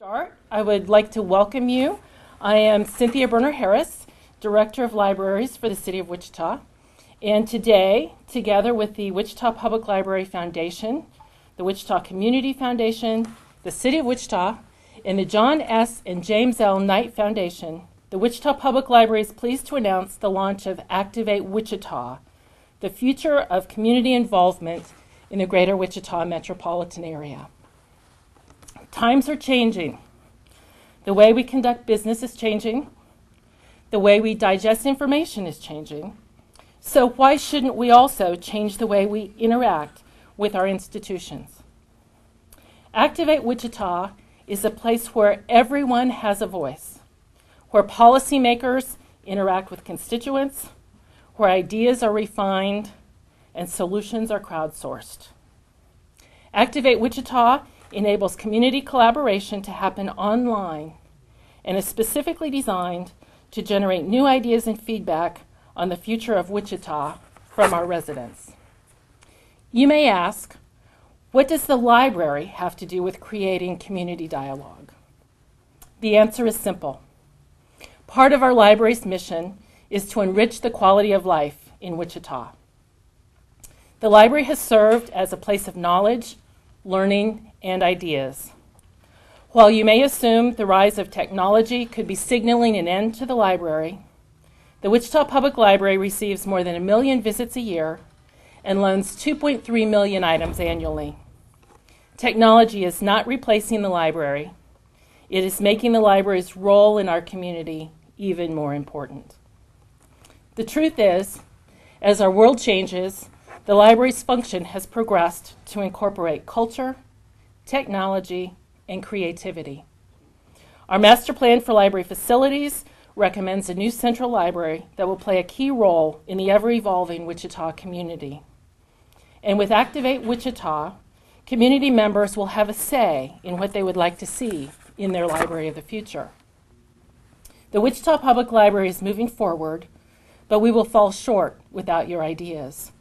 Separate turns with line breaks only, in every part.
I would like to welcome you. I am Cynthia Berner Harris, Director of Libraries for the City of Wichita. And today, together with the Wichita Public Library Foundation, the Wichita Community Foundation, the City of Wichita, and the John S. and James L. Knight Foundation, the Wichita Public Library is pleased to announce the launch of Activate Wichita, the future of community involvement in the greater Wichita metropolitan area. Times are changing. The way we conduct business is changing. The way we digest information is changing. So why shouldn't we also change the way we interact with our institutions? Activate Wichita is a place where everyone has a voice, where policymakers interact with constituents, where ideas are refined and solutions are crowdsourced. Activate Wichita enables community collaboration to happen online and is specifically designed to generate new ideas and feedback on the future of Wichita from our residents. You may ask, what does the library have to do with creating community dialogue? The answer is simple. Part of our library's mission is to enrich the quality of life in Wichita. The library has served as a place of knowledge, learning, and ideas. While you may assume the rise of technology could be signaling an end to the library, the Wichita Public Library receives more than 1 million visits a year and loans 2.3 million items annually. Technology is not replacing the library. It is making the library's role in our community even more important. The truth is, as our world changes, the library's function has progressed to incorporate culture, technology, and creativity. Our master plan for library facilities recommends a new central library that will play a key role in the ever-evolving Wichita community. And with Activate Wichita, community members will have a say in what they would like to see in their library of the future. The Wichita Public Library is moving forward, but we will fall short without your ideas.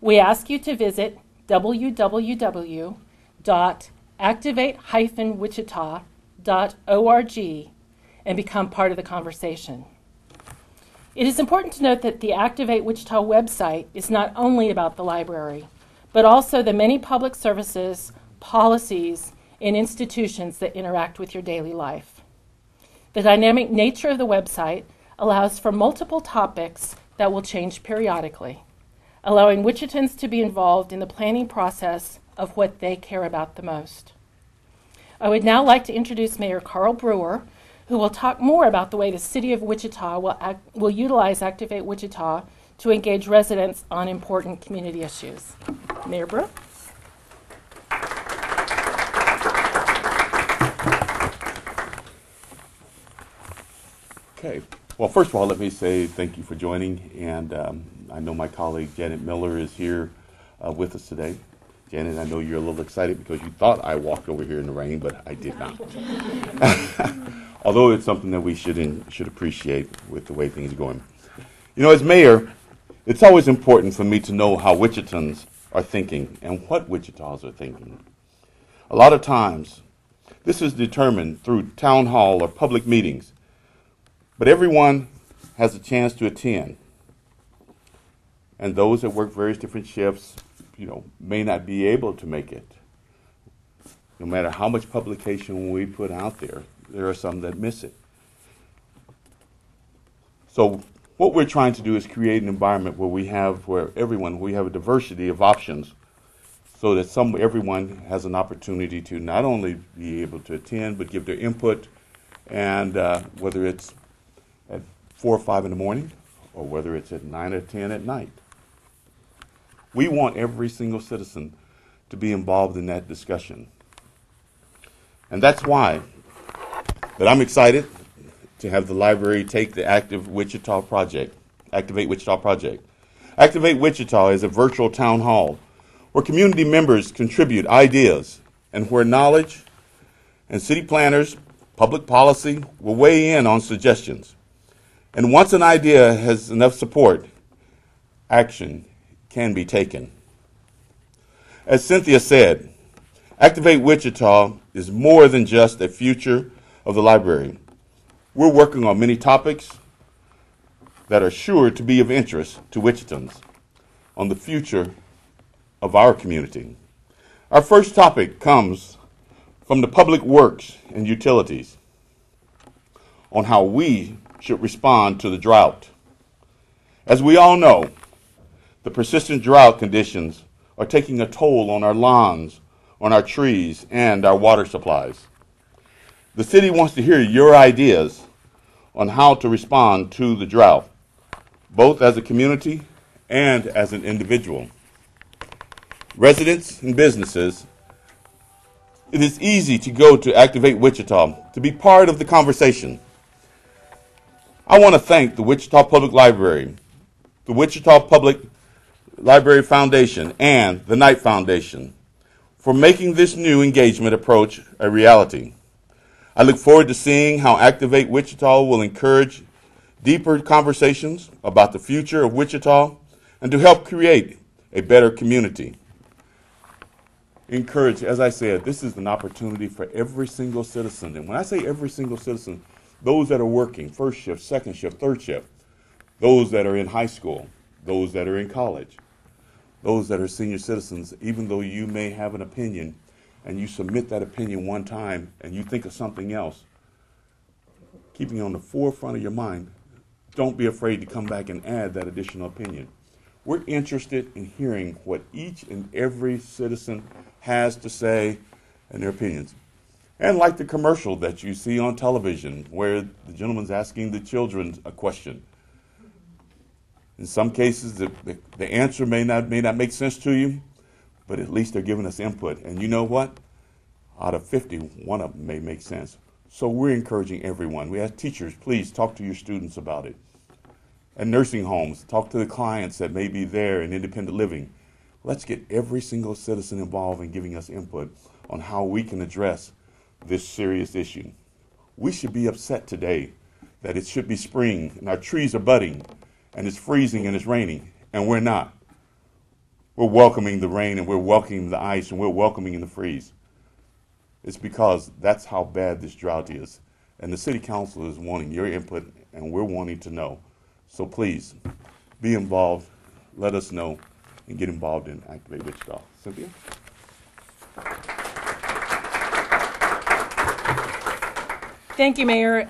We ask you to visit www.activate-wichita.org and become part of the conversation. It is important to note that the Activate Wichita website is not only about the library, but also the many public services, policies, and institutions that interact with your daily life. The dynamic nature of the website allows for multiple topics that will change periodically, allowing Wichitans to be involved in the planning process of what they care about the most. I would now like to introduce Mayor Carl Brewer, who will talk more about the way the City of Wichita will utilize Activate Wichita to engage residents on important community issues. Mayor Brewer.
Okay. Well, first of all, let me say thank you for joining, and I know my colleague Janet Miller is here with us today. Janet, I know you're a little excited because you thought I walked over here in the rain, but I did not. Although it's something that we should appreciate with the way things are going. You know, as mayor, it's always important for me to know how Wichitans are thinking and what Wichitas are thinking. A lot of times, this is determined through town hall or public meetings, but everyone has a chance to attend. And those that work various different shifts, may not be able to make it. No matter how much publication we put out there, there are some that miss it. So what we're trying to do is create an environment where we have a diversity of options so that everyone has an opportunity to not only be able to attend, but give their input, and whether it's at 4 or 5 in the morning, or whether it's at 9 or 10 at night. We want every single citizen to be involved in that discussion. And that's why that I'm excited to have the library take the Activate Wichita project. Activate Wichita is a virtual town hall where community members contribute ideas and where knowledge and city planners, public policy will weigh in on suggestions. And once an idea has enough support, action can be taken. As Cynthia said, Activate Wichita is more than just a future of the library. We're working on many topics that are sure to be of interest to Wichitans on the future of our community. Our first topic comes from the Public Works and Utilities on how we should respond to the drought. As we all know, the persistent drought conditions are taking a toll on our lawns, on our trees, and our water supplies. The city wants to hear your ideas on how to respond to the drought, both as a community and as an individual. Residents and businesses, it is easy to go to Activate Wichita to be part of the conversation. I want to thank the Wichita Public Library, the Wichita Public Library Foundation, and the Knight Foundation for making this new engagement approach a reality. I look forward to seeing how Activate Wichita will encourage deeper conversations about the future of Wichita and to help create a better community. Encourage, as I said, this is an opportunity for every single citizen. And when I say every single citizen, those that are working, first shift, second shift, third shift, those that are in high school, those that are in college, those that are senior citizens, even though you may have an opinion and you submit that opinion one time and you think of something else, keeping it on the forefront of your mind, don't be afraid to come back and add that additional opinion. We're interested in hearing what each and every citizen has to say and their opinions. And like the commercial that you see on television where the gentleman's asking the children a question. In some cases, the answer may not make sense to you, but at least they're giving us input. And you know what? Out of 50, one of them may make sense. So we're encouraging everyone. We ask teachers, please talk to your students about it. At nursing homes, talk to the clients that may be there in independent living. Let's get every single citizen involved in giving us input on how we can address this serious issue. We should be upset today that it should be spring and our trees are budding and it's freezing and it's raining, and we're not. We're welcoming the rain and we're welcoming the ice and we're welcoming the freeze. It's because that's how bad this drought is. And the city council is wanting your input and we're wanting to know. So please, be involved, let us know, and get involved in Activate Wichita. Cynthia?
Thank you, Mayor.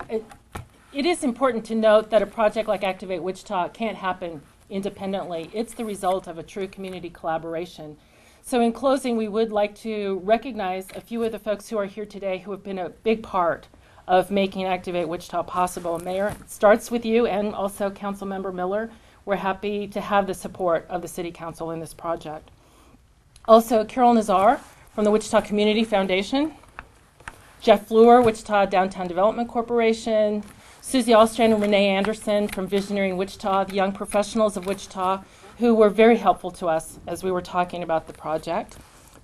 It is important to note that a project like Activate Wichita can't happen independently. It's the result of a true community collaboration. So in closing, we would like to recognize a few of the folks who are here today who have been a big part of making Activate Wichita possible. Mayor, it starts with you and also Councilmember Miller. We're happy to have the support of the City Council in this project. Also, Carol Nazar from the Wichita Community Foundation, Jeff Fleur, Wichita Downtown Development Corporation, Susie Allstrand and Renee Anderson from Visionary in Wichita, the young professionals of Wichita who were very helpful to us as we were talking about the project.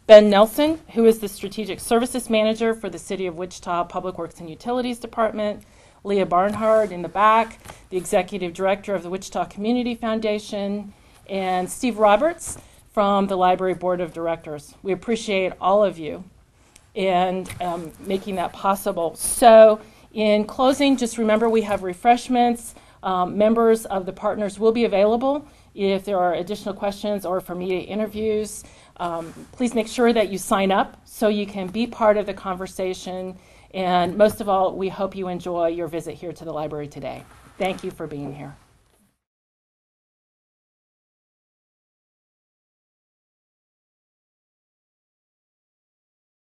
Ben Nelson, who is the Strategic Services Manager for the City of Wichita Public Works and Utilities Department. Leah Barnhart in the back, the Executive Director of the Wichita Community Foundation. And Steve Roberts from the Library Board of Directors. We appreciate all of you and making that possible. So in closing, just remember we have refreshments. Members of the partners will be available if there are additional questions or for media interviews. Please make sure that you sign up so you can be part of the conversation. And most of all, we hope you enjoy your visit here to the library today. Thank you for being here.